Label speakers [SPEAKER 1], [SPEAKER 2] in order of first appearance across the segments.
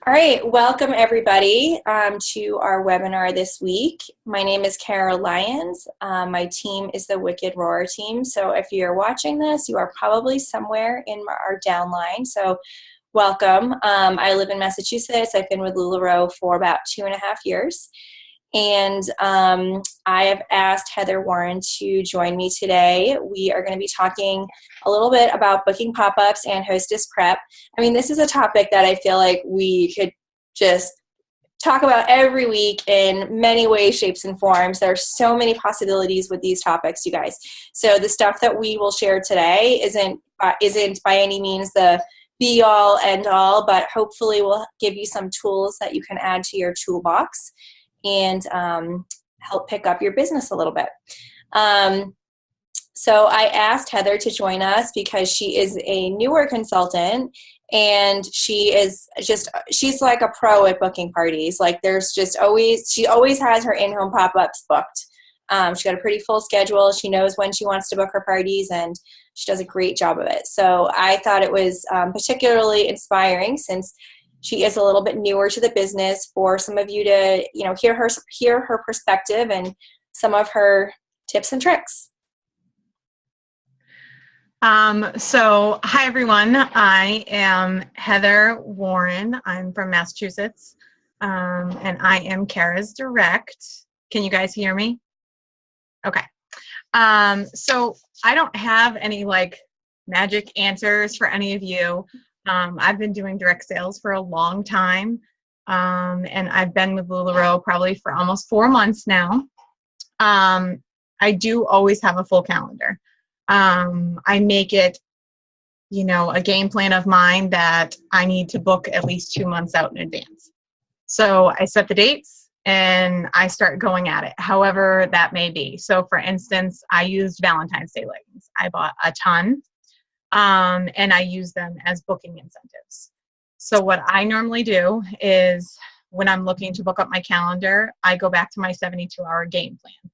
[SPEAKER 1] All right, welcome everybody to our webinar this week. My name is Carol Lyons. My team is the Wicked Roar team. So if you're watching this, you are probably somewhere in our downline. So welcome. I live in Massachusetts. I've been with LuLaRoe for about 2.5 years. And I have asked Heather Warren to join me today. We are going to be talking a little bit about booking pop-ups and hostess prep. I mean, this is a topic that I feel like we could just talk about every week in many ways, shapes, and forms. There are so many possibilities with these topics, you guys. So the stuff that we will share today isn't by any means the be-all, end-all, but hopefully will give you some tools that you can add to your toolbox and help pick up your business a little bit. So I asked Heather to join us because she is a newer consultant and she's like a pro at booking parties. Like she always has her in-home pop-ups booked. She's got a pretty full schedule. She knows when she wants to book her parties and she does a great job of it. So I thought it was particularly inspiring since she is a little bit newer to the business for some of you to, hear her perspective and some of her tips and tricks.
[SPEAKER 2] So hi everyone, I am Heather Warren. I'm from Massachusetts, and I am Kara's direct. Can you guys hear me? Okay. So I don't have any magic answers for any of you. I've been doing direct sales for a long time, and I've been with LuLaRoe probably for almost 4 months now. I do always have a full calendar. I make it, a game plan of mine that I need to book at least 2 months out in advance. So I set the dates and I start going at it, however that may be. So for instance, I used Valentine's Day leggings. I bought a ton. And I use them as booking incentives. So what I normally do is when I'm looking to book up my calendar, I go back to my 72-hour game plan.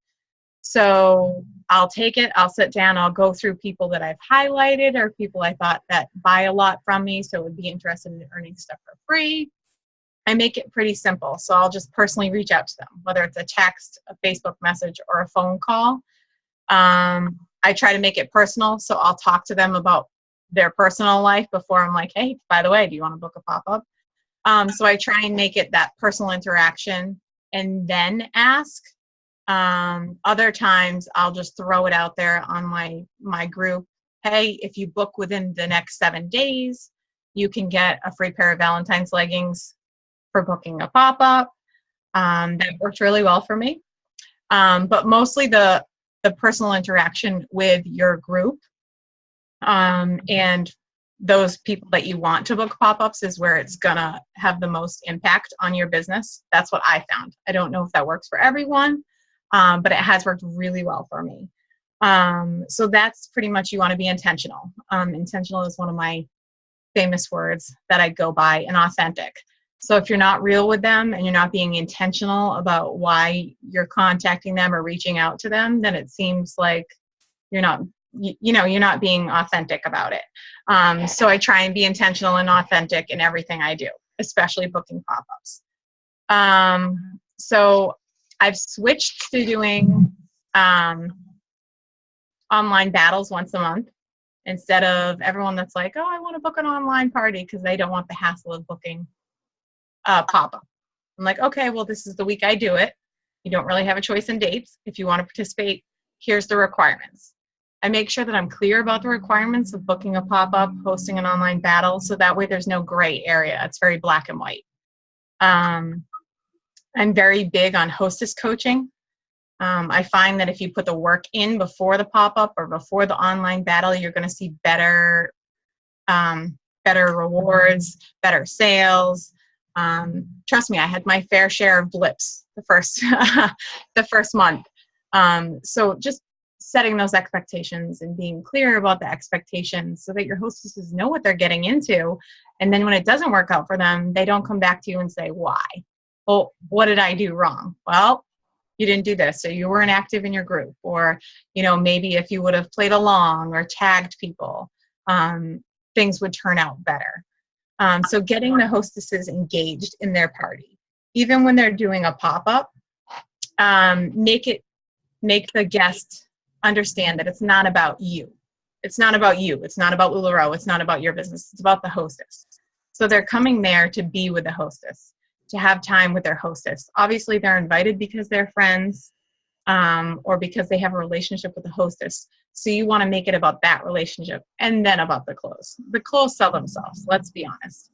[SPEAKER 2] So I'll take it, I'll sit down, I'll go through people that I've highlighted or people I thought that buy a lot from me, so would be interested in earning stuff for free. I make it pretty simple. So I'll just personally reach out to them, whether it's a text, a Facebook message, or a phone call. I try to make it personal, so I'll talk to them about their personal life before I'm like, hey, by the way, do you want to book a pop-up? So I try and make it that personal interaction and then ask. Other times I'll just throw it out there on my group. Hey, if you book within the next 7 days, you can get a free pair of Valentine's leggings for booking a pop-up. That worked really well for me. But mostly the personal interaction with your group and those people that you want to book pop-ups is where it's gonna have the most impact on your business. That's what I found. I don't know if that works for everyone, but it has worked really well for me. So that's pretty much, you want to be intentional. Intentional is one of my famous words that I go by, and authentic. So if you're not real with them and you're not being intentional about why you're contacting them or reaching out to them, then it seems like you're not, you're not being authentic about it. So I try and be intentional and authentic in everything I do, especially booking pop-ups. So I've switched to doing online battles once a month instead of everyone that's like, oh, I want to book an online party because they don't want the hassle of booking pop-up. I'm like, okay, well, this is the week I do it. You don't really have a choice in dates. If you want to participate, here's the requirements. I make sure that I'm clear about the requirements of booking a pop-up, hosting an online battle, so that way there's no gray area. It's very black and white. I'm very big on hostess coaching. I find that if you put the work in before the pop-up or before the online battle, you're going to see better rewards, better sales. Trust me, I had my fair share of blips the first month. So just setting those expectations and being clear about the expectations so that your hostesses know what they're getting into. And then when it doesn't work out for them, they don't come back to you and say, why? Well, what did I do wrong? Well, you didn't do this, so you weren't active in your group. Or, maybe if you would have played along or tagged people, things would turn out better. So getting the hostesses engaged in their party, even when they're doing a pop-up, make the guest understand that it's not about you. It's not about you. It's not about LuLaRoe. It's not about your business. It's about the hostess. So they're coming there to be with the hostess, to have time with their hostess. Obviously, they're invited because they're friends, or because they have a relationship with the hostess. So you want to make it about that relationship and then about the clothes. The clothes sell themselves, let's be honest.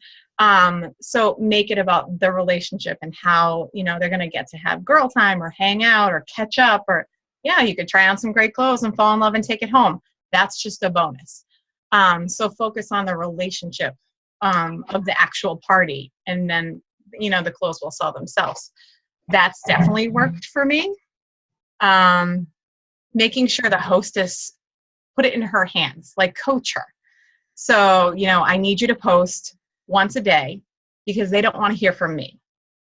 [SPEAKER 2] So make it about the relationship and how, they're going to get to have girl time or hang out or catch up, or you could try on some great clothes and fall in love and take it home. That's just a bonus. So focus on the relationship of the actual party, and then, the clothes will sell themselves. That's definitely worked for me. Making sure the hostess put it in her hands, like coach her. So, I need you to post once a day because they don't want to hear from me.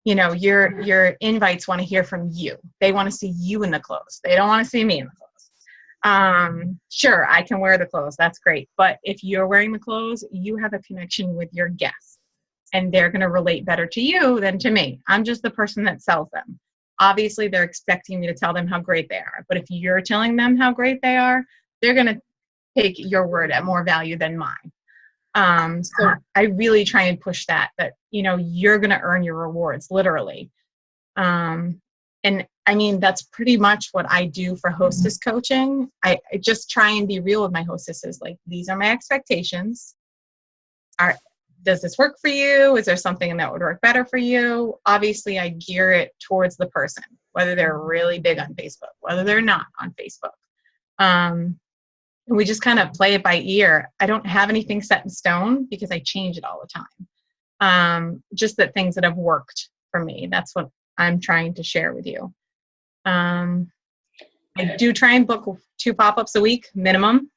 [SPEAKER 2] Your invites want to hear from you. They want to see you in the clothes. They don't want to see me in the clothes. Sure, I can wear the clothes. That's great. But if you're wearing the clothes, you have a connection with your guests, and they're going to relate better to you than to me. I'm just the person that sells them. Obviously, they're expecting me to tell them how great they are. But if you're telling them how great they are, they're going to take your word at more value than mine. So I really try and push that you're going to earn your rewards, literally. And I mean, that's pretty much what I do for hostess coaching. I just try and be real with my hostesses. Like, these are my expectations. Does this work for you? Is there something that would work better for you? Obviously, I gear it towards the person, whether they're really big on Facebook, whether they're not on Facebook. And we just kind of play it by ear. I don't have anything set in stone because I change it all the time. Just that things that have worked for me. That's what I'm trying to share with you. I do try and book 2 pop-ups a week minimum,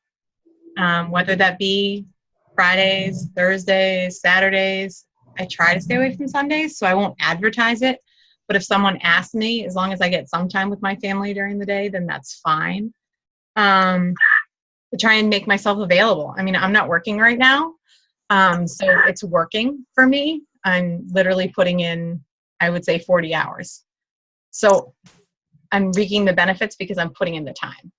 [SPEAKER 2] whether that be Fridays, Thursdays, Saturdays. I try to stay away from Sundays, so I won't advertise it. But if someone asks me, as long as I get some time with my family during the day, then that's fine. To try and make myself available. I mean, I'm not working right now, so it's working for me. I'm literally putting in, I would say, 40 hours. So I'm reaping the benefits because I'm putting in the time.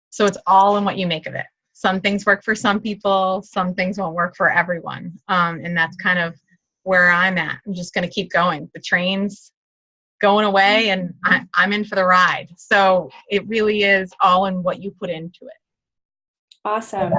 [SPEAKER 2] So it's all in what you make of it. Some things work for some people, some things won't work for everyone. And that's kind of where I'm at. I'm just going to keep going. The train's going away, and I'm in for the ride. So it really is all in what you put into it.
[SPEAKER 1] Awesome.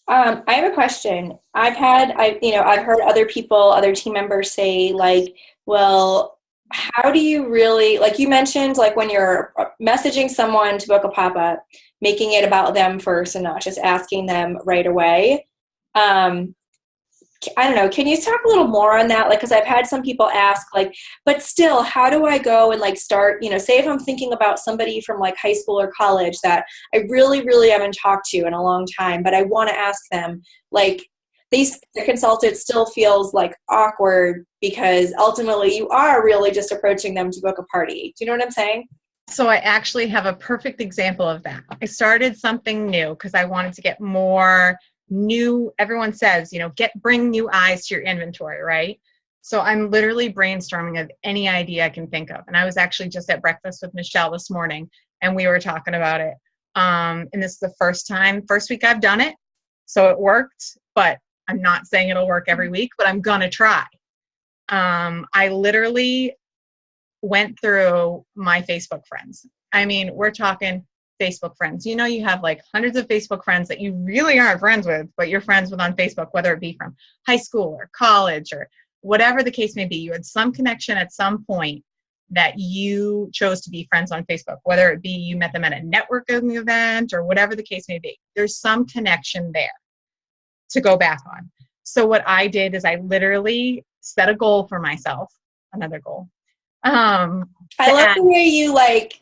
[SPEAKER 1] I have a question. I've heard other team members say, like, well, how do you really, like you mentioned, like when you're messaging someone to book a pop-up, making it about them first and not just asking them right away. I don't know. Can you talk a little more on that? Like, because I've had some people ask, like, but still, how do I go and like start, say if I'm thinking about somebody from like high school or college that I really, really haven't talked to in a long time, but I want to ask them, like, the consultant still feels like awkward because ultimately you are really just approaching them to book a party. Do you know what I'm saying?
[SPEAKER 2] So I actually have a perfect example of that. I started something new because I wanted to get more new. Everyone says, bring new eyes to your inventory, right? So I'm literally brainstorming of any idea I can think of. And I was actually just at breakfast with Michelle this morning, and we were talking about it. And this is the first week I've done it. So it worked, but I'm not saying it'll work every week, but I'm going to try. I literally went through my Facebook friends. I mean, we're talking Facebook friends. You have like hundreds of Facebook friends that you really aren't friends with, but you're friends with on Facebook, whether it be from high school or college or whatever the case may be. You had some connection at some point that you chose to be friends on Facebook, whether it be you met them at a networking event or whatever the case may be. There's some connection there to go back on. So what I did is I literally set a goal for myself, another goal. I
[SPEAKER 1] love the way you like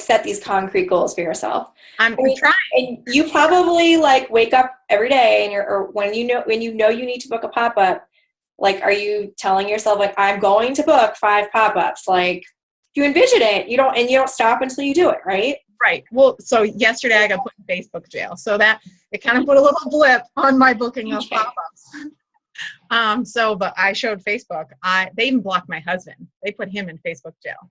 [SPEAKER 1] set these concrete goals for yourself.
[SPEAKER 2] I'm trying.
[SPEAKER 1] And you probably like wake up every day or when you know you need to book a pop-up, like, are you telling yourself like, I'm going to book 5 pop-ups? Like, you envision it, you don't stop until you do it, right?
[SPEAKER 2] Right. Well, so yesterday I got put in Facebook jail. So that it kind of put a little blip on my booking of pop-ups. But I showed Facebook. They even blocked my husband. They put him in Facebook jail.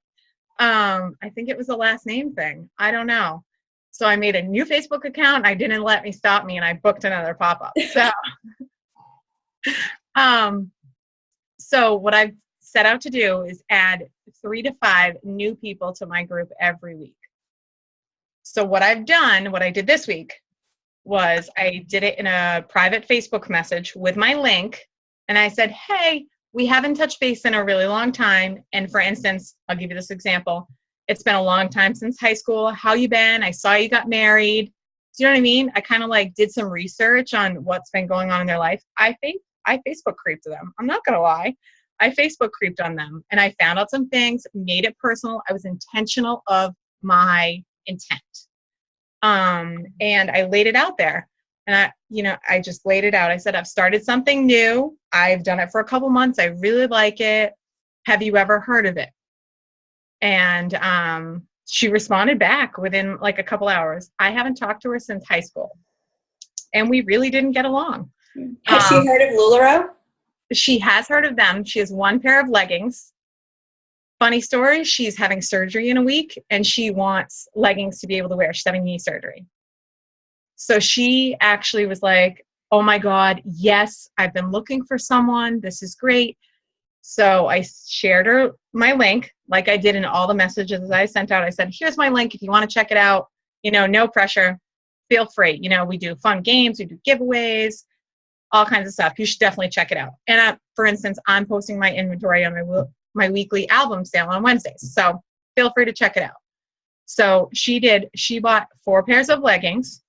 [SPEAKER 2] I think it was a last name thing. I don't know. So I made a new Facebook account. I didn't let me stop me, and I booked another pop-up. So what I've set out to do is add 3 to 5 new people to my group every week. So what I did this week was I did it in a private Facebook message with my link. And I said, hey, we haven't touched base in a really long time. And for instance, I'll give you this example. It's been a long time since high school. How you been? I saw you got married. Do you know what I mean? I kind of like did some research on what's been going on in their life. I Facebook creeped them. I'm not going to lie. I Facebook creeped on them, and I found out some things, made it personal. I was intentional of my intent. And I laid it out there, and I just laid it out. I said, I've started something new. I've done it for a couple months. I really like it. Have you ever heard of it? And, she responded back within like a couple hours. I haven't talked to her since high school, and we really didn't get along.
[SPEAKER 1] Has she heard of LuLaRoe?
[SPEAKER 2] She has heard of them. She has one pair of leggings. Funny story, she's having surgery in a week, and she wants leggings to be able to wear. She's having knee surgery. So she actually was like, oh my God, yes, I've been looking for someone. This is great. So I shared her my link, like I did in all the messages I sent out. I said, here's my link. If you want to check it out, no pressure, feel free. We do fun games, we do giveaways, all kinds of stuff. You should definitely check it out. And for instance, I'm posting my inventory on my weekly album sale on Wednesdays. So feel free to check it out. So she bought 4 pairs of leggings.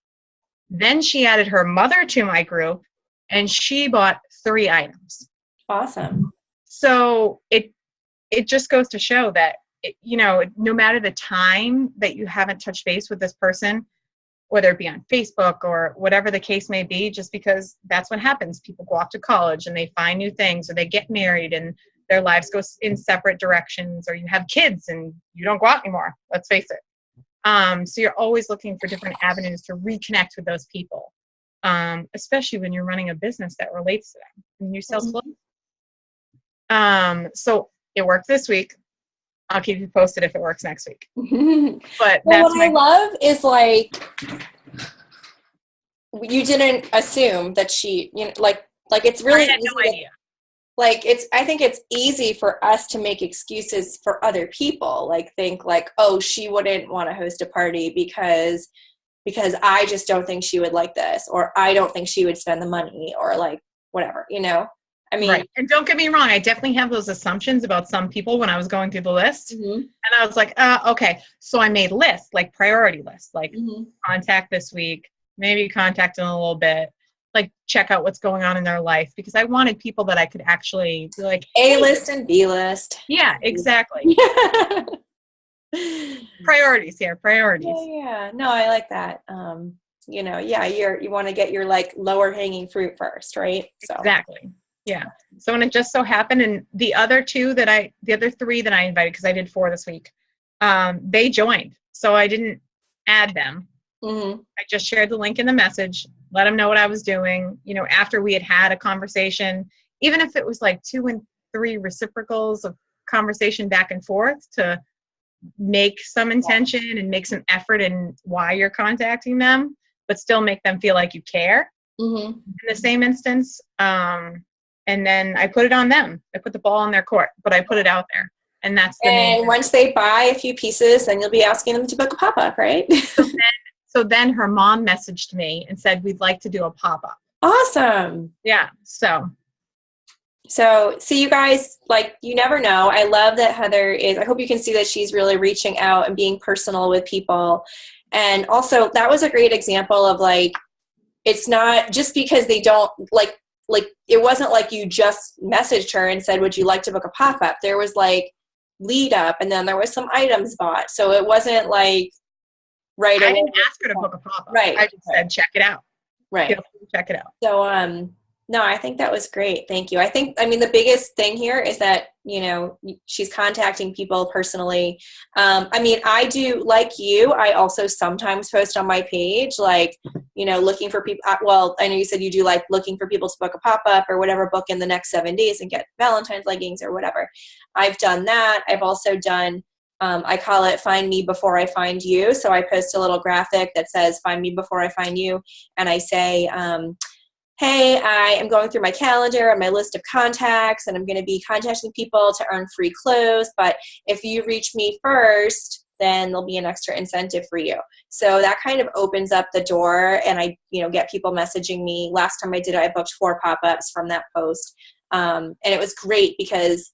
[SPEAKER 2] Then she added her mother to my group, and she bought 3 items.
[SPEAKER 1] Awesome.
[SPEAKER 2] So it just goes to show that, no matter the time that you haven't touched base with this person, whether it be on Facebook or whatever the case may be, just because that's what happens. People go off to college and they find new things, or they get married and their lives go in separate directions, or you have kids and you don't go out anymore. Let's face it. So you're always looking for different avenues to reconnect with those people, especially when you're running a business that relates to them and you sell clothes. So it worked this week. I'll keep you posted if it works next week. But
[SPEAKER 1] well, what I love is like you didn't assume that she, like it's really
[SPEAKER 2] I had no idea.
[SPEAKER 1] I think it's easy for us to make excuses for other people. Like think like, oh, she wouldn't want to host a party because I just don't think she would like this, or I don't think she would spend the money, or like whatever, I mean,
[SPEAKER 2] right. And don't get me wrong, I definitely have those assumptions about some people when I was going through the list. And I was like, okay. So I made lists, like priority lists, like contact this week, maybe contact in a little bit, like check out what's going on in their life, because I wanted people that I could actually be like,
[SPEAKER 1] A list and B list.
[SPEAKER 2] Yeah, exactly. Priorities here, priorities.
[SPEAKER 1] Yeah. No, I like that. You want to get your like lower hanging fruit first, right? So.
[SPEAKER 2] Exactly. Yeah. So when it just so happened, and the other 3 that I invited, because I did 4 this week, they joined. So I didn't add them. I just shared the link in the message, let them know what I was doing. After we had a conversation, even if it was like 2 and 3 reciprocals of conversation back and forth, to make some intention and make some effort in why you're contacting them, but still make them feel like you care. In the same instance. And then I put it on them. I put the ball on their court, but I put it out there. And that's the main thing.
[SPEAKER 1] Once they buy a few pieces, then you'll be asking them to book a pop-up, right?
[SPEAKER 2] So then her mom messaged me and said, we'd like to do a pop-up.
[SPEAKER 1] Awesome.
[SPEAKER 2] Yeah. So
[SPEAKER 1] you guys, like, you never know. I love that Heather I hope you can see that she's really reaching out and being personal with people. And also that was a great example of like, it's not just because they don't like it wasn't like you just messaged her and said, would you like to book a pop-up? There was like lead up, and then there was some items bought. So it wasn't like right away.
[SPEAKER 2] I didn't ask her to book a pop-up.
[SPEAKER 1] Right.
[SPEAKER 2] I just said, check it out.
[SPEAKER 1] Right.
[SPEAKER 2] Check it out.
[SPEAKER 1] So, No, I think that was great. Thank you. I mean, the biggest thing here is that, she's contacting people personally. I mean, I do, like you, I also sometimes post on my page, like, looking for people. Well, I know you said you do like looking for people to book a pop-up or whatever, book in the next 7 days and get Valentine's leggings or whatever. I've done that. I've also done, I call it find me before I find you. So I post a little graphic that says find me before I find you. And I say, hey, I am going through my calendar and my list of contacts, and I'm going to be contacting people to earn free clothes. But if you reach me first, then there'll be an extra incentive for you. So that kind of opens up the door, and I, get people messaging me. Last time I did it, I booked 4 pop-ups from that post. And it was great because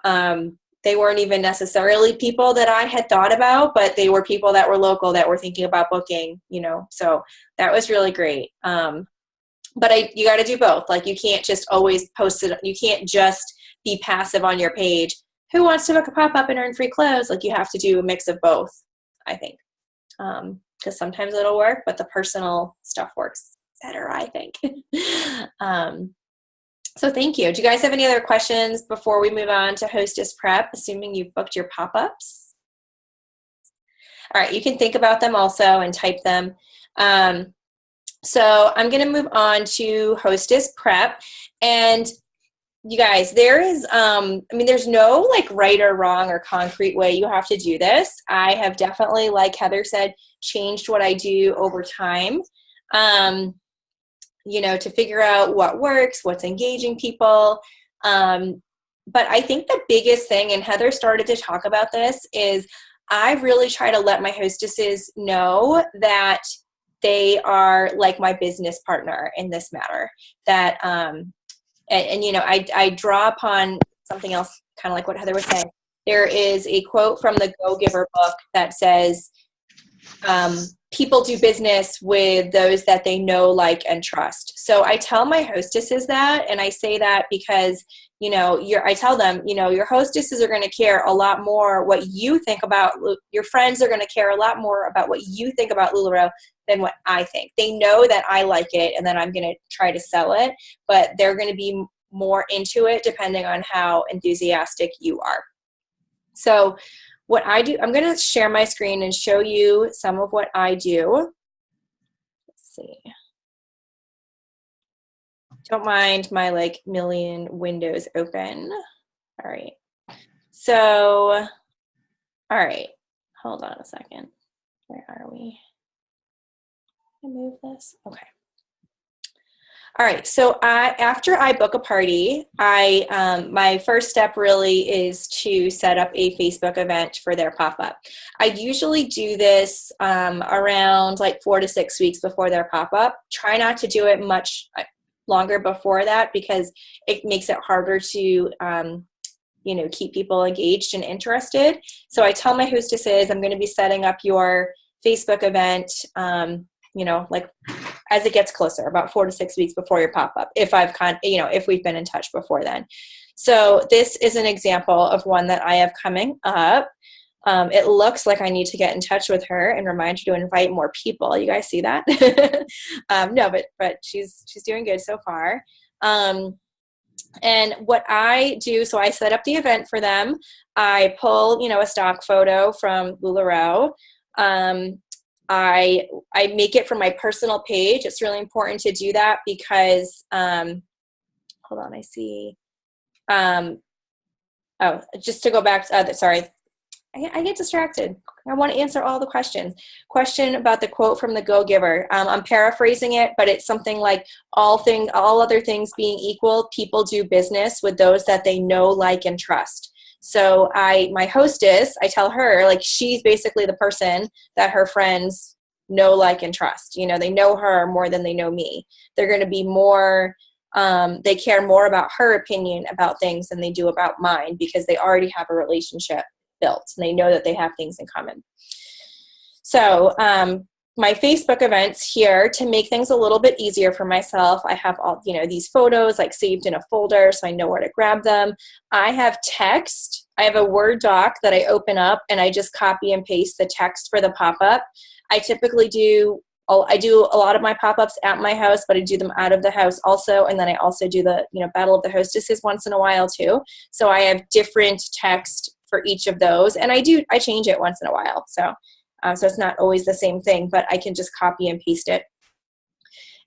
[SPEAKER 1] they weren't even necessarily people that I had thought about, but they were people that were local that were thinking about booking, so that was really great. But you got to do both. Like, you can't just always post it. You can't just be passive on your page. Who wants to book a pop-up and earn free clothes? Like, you have to do a mix of both, I think. Because sometimes it'll work, but the personal stuff works better, I think. So thank you. Do you guys have any other questions before we move on to Hostess Prep, assuming you've booked your pop-ups? All right, you can think about them also and type them. So I'm going to move on to Hostess Prep. And you guys, there is, there's no like right or wrong or concrete way you have to do this. I have definitely, like Heather said, changed what I do over time, to figure out what works, what's engaging people. But I think the biggest thing, and Heather started to talk about this, is I really try to let my hostesses know that they are like my business partner in this matter. That, I draw upon something else, kind of like what Heather was saying. There is a quote from the Go Giver book that says, people do business with those that they know, like, and trust. So I tell my hostesses that, and I say that because, I tell them, your hostesses are going to care a lot more what you think about, your friends are going to care a lot more about what you think about LuLaRoe than what I think. They know that I like it and that I'm going to try to sell it, but they're going to be more into it depending on how enthusiastic you are. So what I do, I'm going to share my screen and show you some of what I do. Let's see. Don't mind my like million windows open. All right. So, all right. Hold on a second. Where are we? Can I move this? Okay. All right, so after I book a party, my first step really is to set up a Facebook event for their pop-up. I usually do this around like 4 to 6 weeks before their pop-up. Try not to do it much longer before that because it makes it harder to keep people engaged and interested. So I tell my hostesses, I'm going to be setting up your Facebook event, like as it gets closer, about 4 to 6 weeks before your pop-up, if we've been in touch before then. So this is an example of one that I have coming up. It looks like I need to get in touch with her and remind her to invite more people. You guys see that? No, but she's doing good so far. And what I do, so I set up the event for them. I pull, a stock photo from LuLaRoe. I make it from my personal page. It's really important to do that because, hold on, I see. Just to go back, sorry, I get distracted. I want to answer all the questions. Question about the quote from the Go Giver. I'm paraphrasing it, but it's something like all other things being equal, people do business with those that they know, like, and trust. So my hostess, I tell her, like, she's basically the person that her friends know, like, and trust. They know her more than they know me. They're going to be more, they care more about her opinion about things than they do about mine because they already have a relationship built and they know that they have things in common. So my Facebook events here, to make things a little bit easier for myself, I have all these photos like saved in a folder so I know where to grab them. I have text. I have a Word doc that I open up and I just copy and paste the text for the pop-up. I typically do I do a lot of my pop-ups at my house, but I do them out of the house also. And then I also do the, Battle of the Hostesses once in a while too. So I have different text for each of those. And I change it once in a while. So it's not always the same thing, but I can just copy and paste it.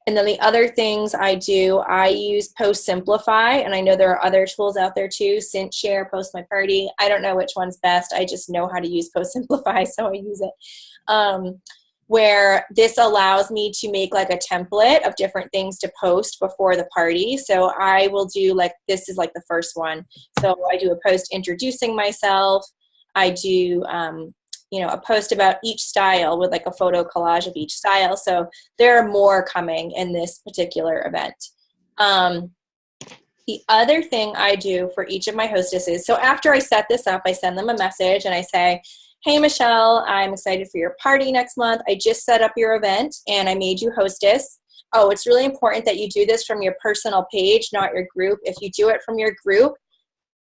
[SPEAKER 1] And then the other things I do, I use Post Simplify, and I know there are other tools out there too, Cint Share, Post My Party. I don't know which one's best. I just know how to use Post Simplify, so I use it. Where this allows me to make like a template of different things to post before the party. So I will do this is like the first one. So I do a post introducing myself. I do a post about each style with like a photo collage of each style. So there are more coming in this particular event. The other thing I do for each of my hostesses, so after I set this up, I send them a message and I say, hey, Michelle, I'm excited for your party next month. I just set up your event and I made you hostess. Oh, it's really important that you do this from your personal page, not your group. If you do it from your group,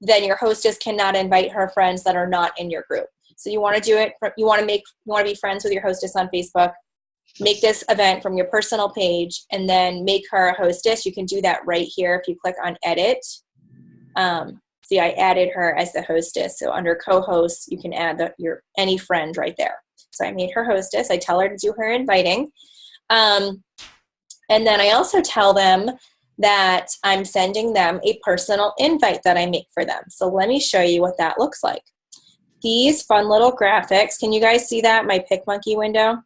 [SPEAKER 1] then your hostess cannot invite her friends that are not in your group. So you want to do it, you want to be friends with your hostess on Facebook, make this event from your personal page, and then make her a hostess. You can do that right here if you click on edit. See, I added her as the hostess. So under co-host, you can add any friend right there. So I made her hostess. I tell her to do her inviting. And then I also tell them that I'm sending them a personal invite that I make for them. So let me show you what that looks like. These fun little graphics, can you guys see that, my PicMonkey window?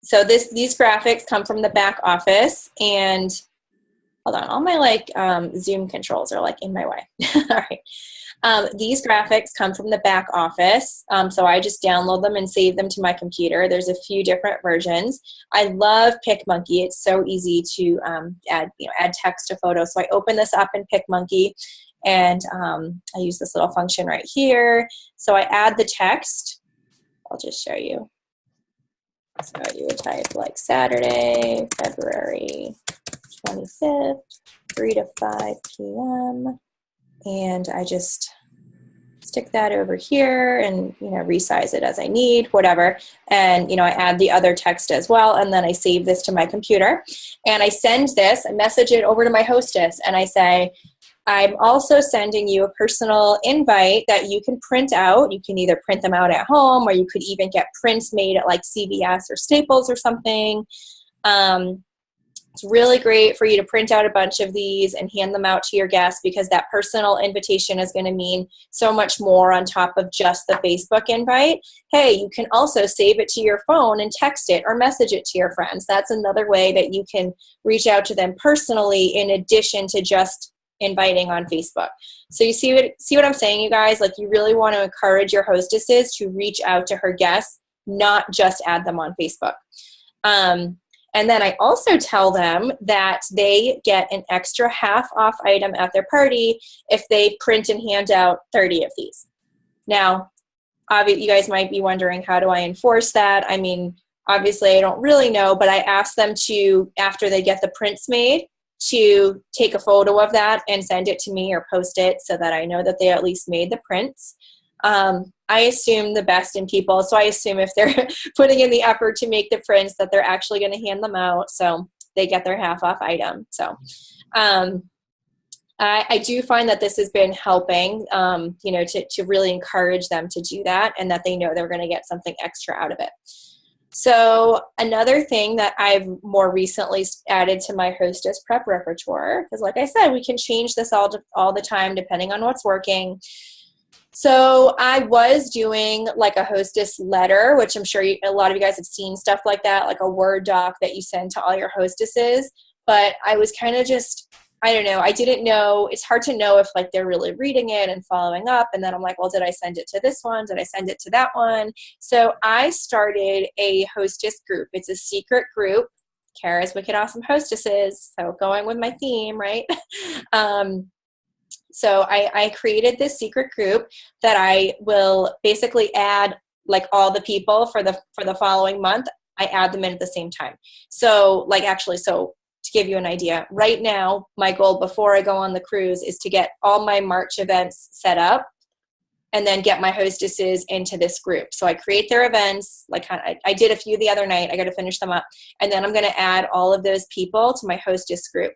[SPEAKER 1] So these graphics come from the back office, and hold on, all my Zoom controls are in my way. All right. These graphics come from the back office. So I just download them and save them to my computer. There's a few different versions. I love PicMonkey. It's so easy to add text to photos. So I open this up in PicMonkey, and I use this little function right here. So I add the text. I'll just show you. So you would type Saturday, February 25th, 3 to 5 p.m. And I just stick that over here and, resize it as I need, whatever. And, I add the other text as well. And then I save this to my computer and I send this, I message it over to my hostess and I say, I'm also sending you a personal invite that you can print out. You can either print them out at home or you could even get prints made at CVS or Staples or something. It's really great for you to print out a bunch of these and hand them out to your guests because that personal invitation is going to mean so much more on top of just the Facebook invite. Hey, you can also save it to your phone and text it or message it to your friends. That's another way that you can reach out to them personally in addition to just inviting on Facebook. So you see what I'm saying, you guys? You really want to encourage your hostesses to reach out to her guests, not just add them on Facebook. And then I also tell them that they get an extra half off item at their party if they print and hand out 30 of these. Now, you guys might be wondering, how do I enforce that? I mean, obviously I don't really know, but I ask them to, after they get the prints made, to take a photo of that and send it to me or post it so that I know that they at least made the prints. I assume the best in people. So I assume if they're putting in the effort to make the prints that they're actually going to hand them out. So they get their half off item. So I do find that this has been helping, to really encourage them to do that and that they know they're going to get something extra out of it. So another thing that I've more recently added to my hostess prep repertoire, because like I said, we can change this all the time depending on what's working. So I was doing a hostess letter, which I'm sure a lot of you guys have seen stuff like that, like a Word doc that you send to all your hostesses. But I was kind of just, I don't know, I didn't know, it's hard to know if they're really reading it and following up. And then I'm like, well, did I send it to this one? Did I send it to that one? So I started a hostess group. It's a secret group, Kara's Wicked Awesome Hostesses. So going with my theme, right? So I created this secret group that I will basically add all the people for the following month. I add them in at the same time. So to give you an idea, right now, my goal before I go on the cruise is to get all my March events set up and then get my hostesses into this group. So I create their events, like I did a few the other night. I got to finish them up. And then I'm going to add all of those people to my hostess group.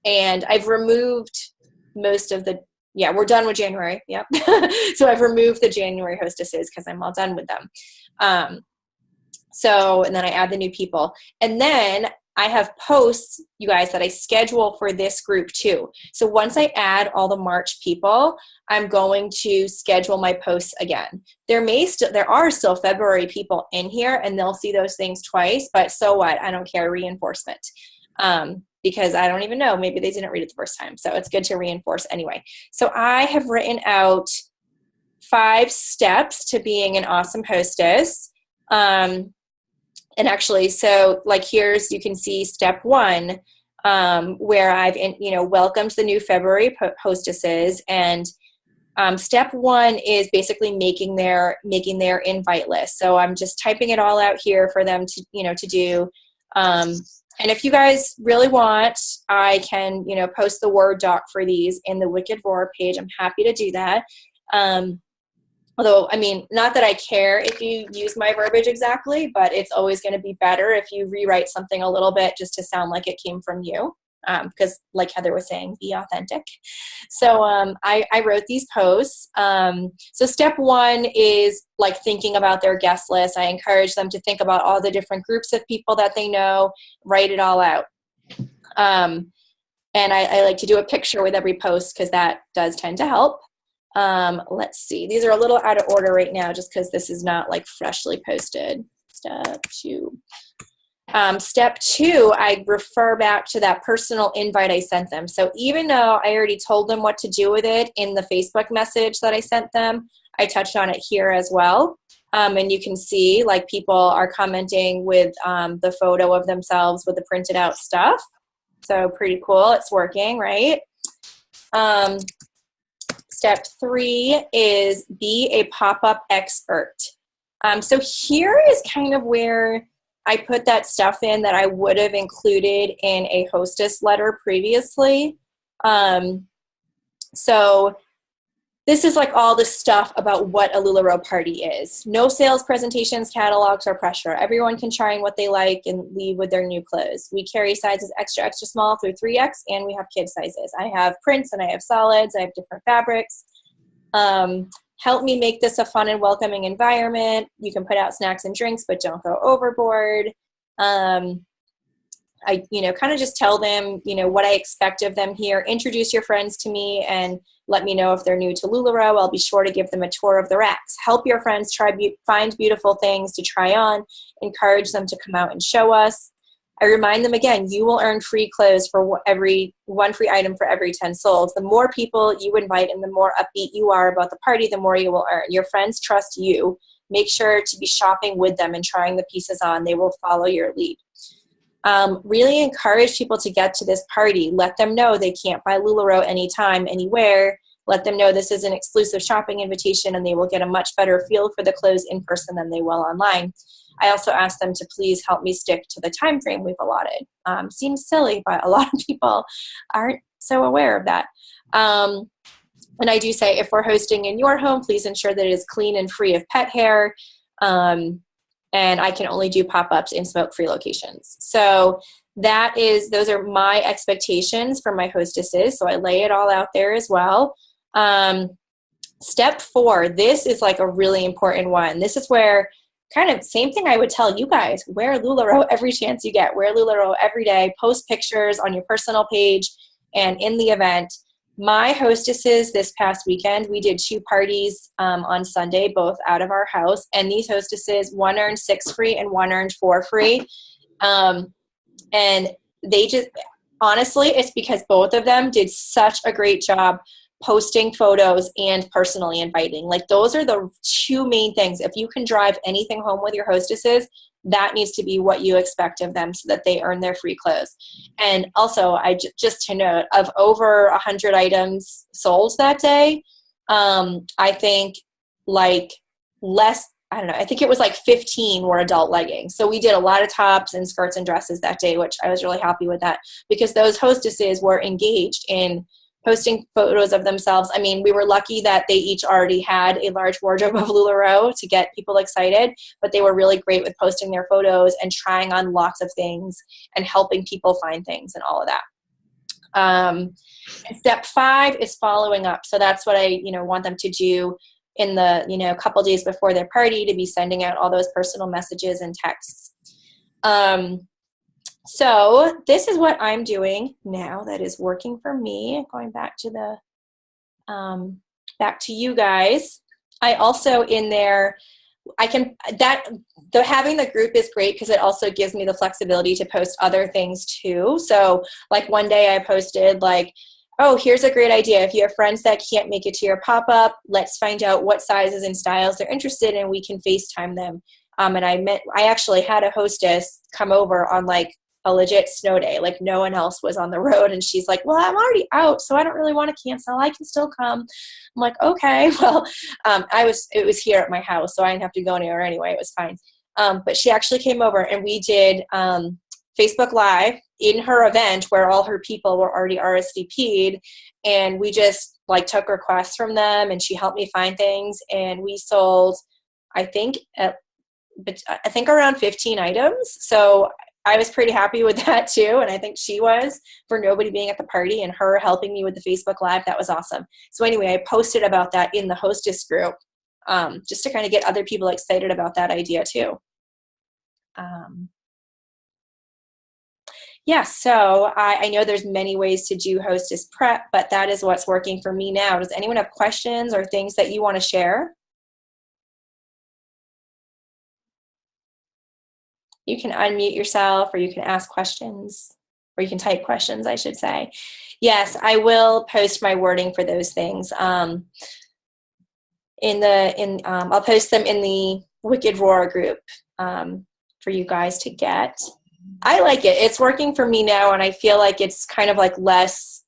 [SPEAKER 1] And I've removed most of the, yeah, we're done with January. Yep. So I've removed the January hostesses because I'm all done with them. And then I add the new people. And then I have posts, you guys, that I schedule for this group too. So once I add all the March people, I'm going to schedule my posts again. There are still February people in here, and they'll see those things twice, but so what? I don't care. Reinforcement. Because I don't even know. Maybe they didn't read it the first time. So it's good to reinforce anyway. So I have written out 5 steps to being an awesome hostess. And actually, so like here's, you can see step 1, where I've, welcomed the new February hostesses. And step 1 is basically making their invite list. So I'm just typing it all out here for them to do. And if you guys really want, I can, post the Word doc for these in the Wicked Roar page. I'm happy to do that. Although, I mean, not that I care if you use my verbiage exactly, but it's always going to be better if you rewrite something a little bit just to sound like it came from you. Because like Heather was saying, be authentic. So I wrote these posts. So step 1 is like thinking about their guest list. I encourage them to think about all the different groups of people that they know, write it all out. And I like to do a picture with every post because that does tend to help. Let's see. These are a little out of order right now just because this is not like freshly posted. Step 2. Step 2, I refer back to that personal invite I sent them. So even though I already told them what to do with it in the Facebook message that I sent them, I touched on it here as well. And you can see like people are commenting with the photo of themselves with the printed out stuff. So pretty cool. It's working, right? Step 3 is be a pop-up expert. So here is kind of where I put that stuff in that I would have included in a hostess letter previously. So this is like all the stuff about what a LuLaRoe party is. No sales presentations, catalogs, or pressure. Everyone can try what they like and leave with their new clothes. We carry sizes extra, extra small through 3X, and we have kid sizes. I have prints and I have solids. I have different fabrics. Help me make this a fun and welcoming environment. You can put out snacks and drinks, but don't go overboard. I, kind of just tell them, what I expect of them here. Introduce your friends to me and let me know if they're new to LuLaRoe. I'll be sure to give them a tour of the racks. Help your friends find beautiful things to try on. Encourage them to come out and show us. I remind them again, you will earn free clothes for one free item for every 10 sold. The more people you invite and the more upbeat you are about the party, the more you will earn. Your friends trust you. Make sure to be shopping with them and trying the pieces on. They will follow your lead. Really encourage people to get to this party. Let them know they can't buy LuLaRoe anytime, anywhere. Let them know this is an exclusive shopping invitation and they will get a much better feel for the clothes in person than they will online. I also ask them to please help me stick to the time frame we've allotted. Seems silly, but a lot of people aren't so aware of that. And I do say if we're hosting in your home, please ensure that it is clean and free of pet hair. And I can only do pop-ups in smoke-free locations. So those are my expectations for my hostesses. So I lay it all out there as well. Step 4, this is like a really important one. This is where kind of same thing I would tell you guys, wear LuLaRoe every chance you get. Wear LuLaRoe every day. Post pictures on your personal page and in the event. My hostesses this past weekend, we did 2 parties on Sunday, both out of our house. And these hostesses, one earned 6 free and one earned 4 free. And they just, honestly, it's because both of them did such a great job posting photos and personally inviting. Like those are the 2 main things. If you can drive anything home with your hostesses, that needs to be what you expect of them so that they earn their free clothes. And also, just to note, of over 100 items sold that day, I think like I think it was like 15 were adult leggings. So we did a lot of tops and skirts and dresses that day, which I was really happy with that because those hostesses were engaged in posting photos of themselves. I mean, we were lucky that they each already had a large wardrobe of LuLaRoe to get people excited, but they were really great with posting their photos and trying on lots of things and helping people find things and all of that. Step 5 is following up. So that's what I, want them to do in the, couple days before their party, to be sending out all those personal messages and texts. So this is what I'm doing now that is working for me. Going back to back to you guys. I also in there, having the group is great because it also gives me the flexibility to post other things too. So like one day I posted like, oh, here's a great idea. If you have friends that can't make it to your pop-up, let's find out what sizes and styles they're interested in. We can FaceTime them. And I actually had a hostess come over on like a legit snow day. Like no one else was on the road. And she's like, well, I'm already out, so I don't really want to cancel. I can still come. I'm like, okay, well, it was here at my house, so I didn't have to go anywhere anyway. It was fine. But she actually came over and we did Facebook Live in her event where all her people were already RSVP'd, and we just like took requests from them and she helped me find things, and we sold, I think around 15 items. So I was pretty happy with that too. And I think she was, for nobody being at the party and her helping me with the Facebook Live. That was awesome. So anyway, I posted about that in the Hostess group, just to kind of get other people excited about that idea too. Yeah, so I know there's many ways to do Hostess prep, but that is what's working for me now. Does anyone have questions or things that you want to share? You can unmute yourself, or you can ask questions, or you can type questions, I should say. Yes, I will post my wording for those things. I'll post them in the Wicked Roar group for you guys to get. I like it. It's working for me now, and I feel like it's kind of like less,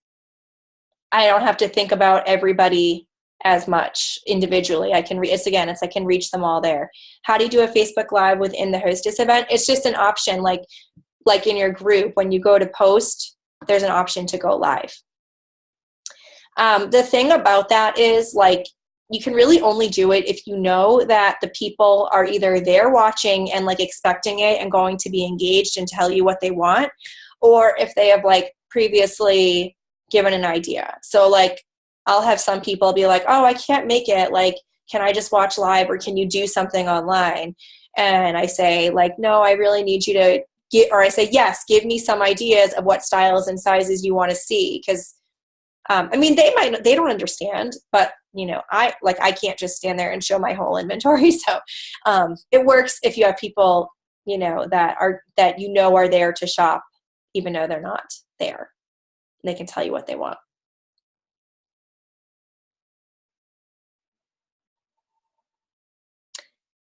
[SPEAKER 1] I don't have to think about everybody as much individually. I can reach them all there. How do you do a Facebook Live within the Hostess event? It's just an option, like in your group, when you go to post, there's an option to go live. The thing about that is, like, you can really only do it if you know that the people are either there watching and like expecting it and going to be engaged and tell you what they want, or if they have like previously given an idea. So like I'll have some people be like, oh, I can't make it. Like, can I just watch live, or can you do something online? And I say like, no, I really need you to I say, yes, give me some ideas of what styles and sizes you want to see. Cause I mean, they don't understand, but I can't just stand there and show my whole inventory. So it works if you have people, that are there to shop, even though they're not there. They can tell you what they want.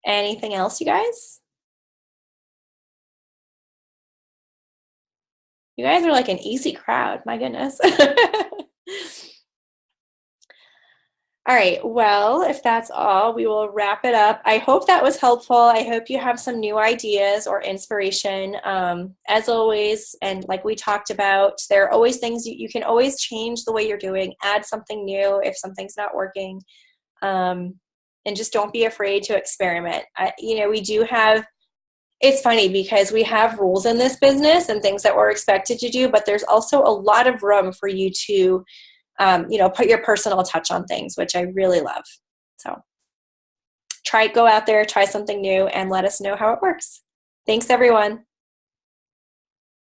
[SPEAKER 1] Anything else, you guys? You guys are like an easy crowd. My goodness. All right. Well, if that's all, we will wrap it up. I hope that was helpful. I hope you have some new ideas or inspiration. As always, and like we talked about, there are always things you can always change the way you're doing, add something new if something's not working. And just don't be afraid to experiment. We do have, it's funny because we have rules in this business and things that we're expected to do, but there's also a lot of room for you to put your personal touch on things, which I really love. So go out there, try something new, and let us know how it works. Thanks, everyone.